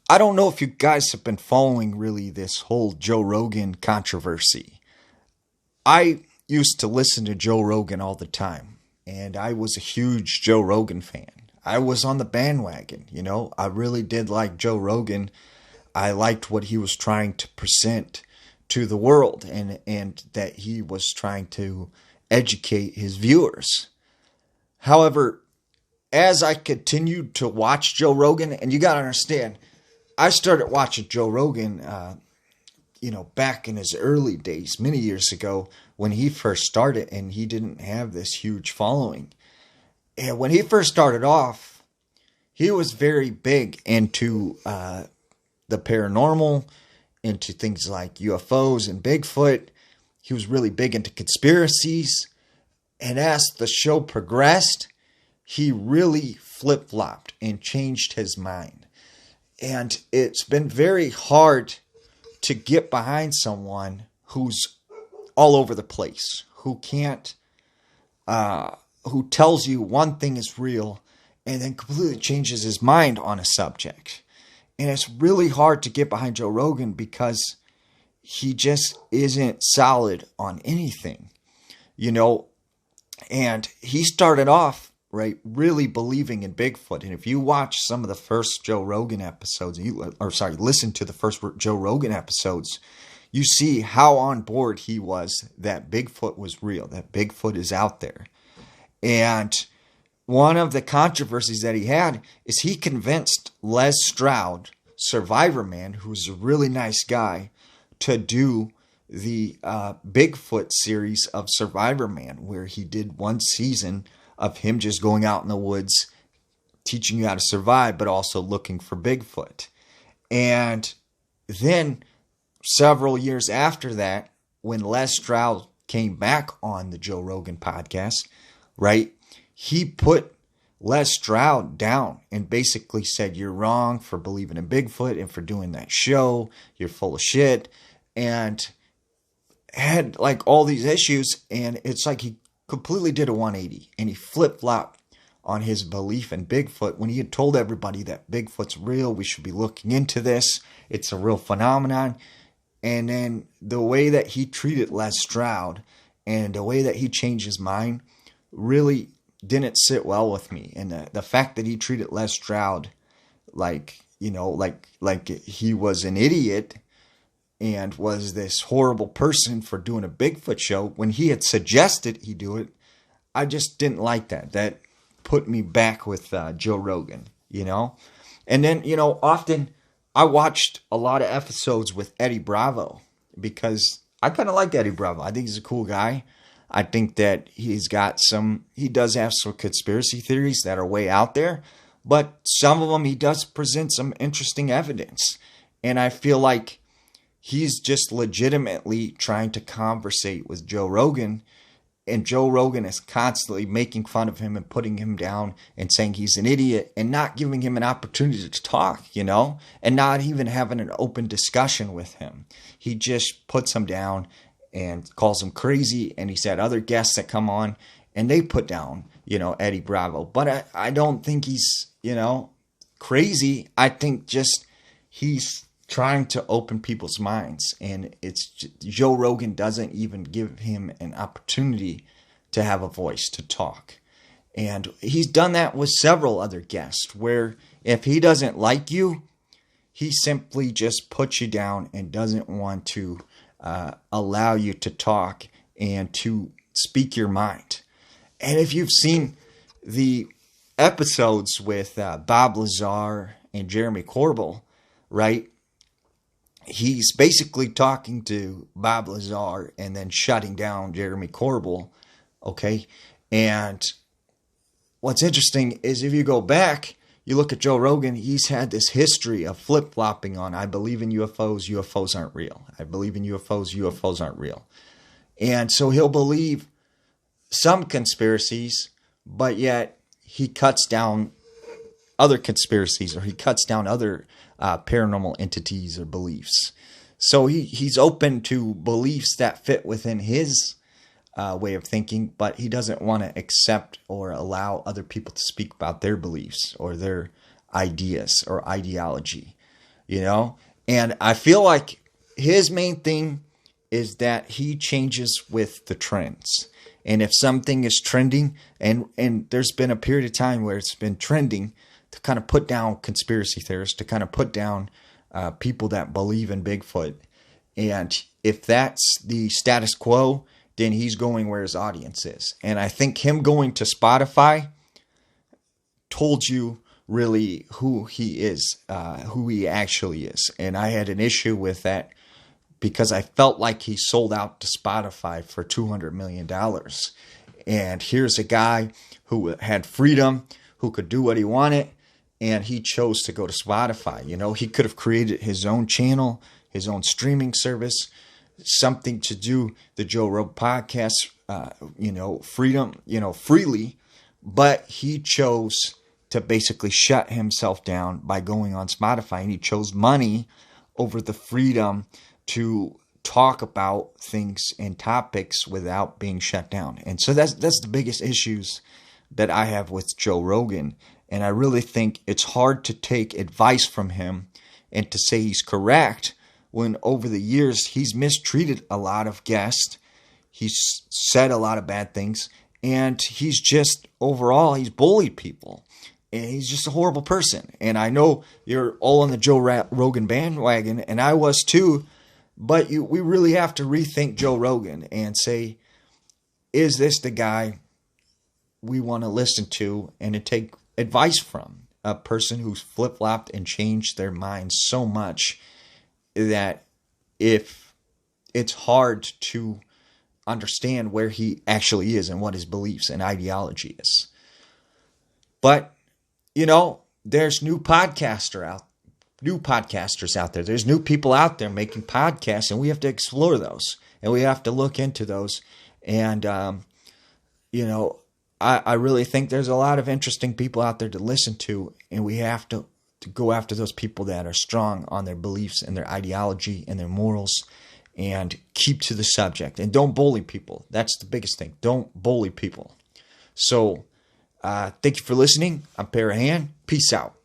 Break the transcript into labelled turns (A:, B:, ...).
A: I don't know if you guys have been following really this whole Joe Rogan controversy. I used to listen to Joe Rogan all the time, and I was a huge Joe Rogan fan. I was on the bandwagon. I really did like Joe Rogan. I liked what he was trying to present to the world and that he was trying to educate his viewers. However, as I continued to watch Joe Rogan, and you got to understand, I started watching Joe Rogan, back in his early days, many years ago, when he first started, and he didn't have this huge following. And when he first started off, he was very big into the paranormal, into things like UFOs and Bigfoot. He was really big into conspiracies. And as the show progressed, he really flip-flopped and changed his mind. And it's been very hard to get behind someone who's all over the place, who tells you one thing is real and then completely changes his mind on a subject. And it's really hard to get behind Joe Rogan because he just isn't solid on anything, and he started off right, really believing in Bigfoot. And if you watch some of the first Joe Rogan episodes, listen to the first Joe Rogan episodes, you see how on board he was that Bigfoot was real, that Bigfoot is out there. And one of the controversies that he had is he convinced Les Stroud, Survivor Man, who's a really nice guy, to do the Bigfoot series of Survivor Man, where he did one season of him just going out in the woods, teaching you how to survive, but also looking for Bigfoot. And then several years after that, when Les Stroud came back on the Joe Rogan podcast, right, he put Les Stroud down and basically said, you're wrong for believing in Bigfoot and for doing that show. You're full of shit. And had like all these issues, and it's like he completely did a 180 and he flip-flopped on his belief in Bigfoot when he had told everybody that Bigfoot's real. We should be looking into this. It's a real phenomenon. And then the way that he treated Les Stroud and the way that he changed his mind really didn't sit well with me. And the fact that he treated Les Stroud like he was an idiot and was this horrible person for doing a Bigfoot show when he had suggested he do it, I just didn't like that. That put me back with Joe Rogan, And then, often I watched a lot of episodes with Eddie Bravo because I kind of like Eddie Bravo. I think he's a cool guy. I think that he does have some conspiracy theories that are way out there, but some of them he does present some interesting evidence. And I feel like he's just legitimately trying to conversate with Joe Rogan, and Joe Rogan is constantly making fun of him and putting him down and saying he's an idiot and not giving him an opportunity to talk, and not even having an open discussion with him. He just puts him down and calls him crazy, and he's had other guests that come on and they put down, Eddie Bravo. But I don't think he's, crazy. I think just he's trying to open people's minds, and Joe Rogan doesn't even give him an opportunity to have a voice to talk. And he's done that with several other guests where if he doesn't like you, he simply just puts you down and doesn't want to allow you to talk and to speak your mind. And if you've seen the episodes with Bob Lazar and Jeremy Corbell, right, he's basically talking to Bob Lazar and then shutting down Jeremy Corbell, okay? And what's interesting is if you go back, you look at Joe Rogan, he's had this history of flip-flopping on, I believe in UFOs, UFOs aren't real. I believe in UFOs, UFOs aren't real. And so he'll believe some conspiracies, but yet he cuts down other conspiracies, or he cuts down other paranormal entities or beliefs. So he's open to beliefs that fit within his way of thinking, but he doesn't want to accept or allow other people to speak about their beliefs or their ideas or ideology. you know? And I feel like his main thing is that he changes with the trends. And if something is trending, and there's been a period of time where it's been trending to kind of put down conspiracy theorists, to kind of put down people that believe in Bigfoot. And if that's the status quo, then he's going where his audience is. And I think him going to Spotify told you really who he is, who he actually is. And I had an issue with that because I felt like he sold out to Spotify for $200 million. And here's a guy who had freedom, who could do what he wanted, and he chose to go to Spotify. You know, he could have created his own channel, his own streaming service, something to do the Joe Rogan podcast, freely, but he chose to basically shut himself down by going on Spotify, and he chose money over the freedom to talk about things and topics without being shut down. And so that's the biggest issues that I have with Joe Rogan. And I really think it's hard to take advice from him and to say he's correct when over the years he's mistreated a lot of guests. He's said a lot of bad things, and he's just overall, he's bullied people. And he's just a horrible person. And I know you're all on the Joe Rogan bandwagon, and I was too. But we really have to rethink Joe Rogan and say, is this the guy we want to listen to and to take advice from? A person who's flip-flopped and changed their mind so much that if it's hard to understand where he actually is and what his beliefs and ideology is. But, you know, there's new podcasters out there. There's new people out there making podcasts, and we have to explore those, and we have to look into those. And, I really think there's a lot of interesting people out there to listen to, and we have to go after those people that are strong on their beliefs and their ideology and their morals, and keep to the subject. And don't bully people. That's the biggest thing. Don't bully people. So, thank you for listening. I'm Parahan. Peace out.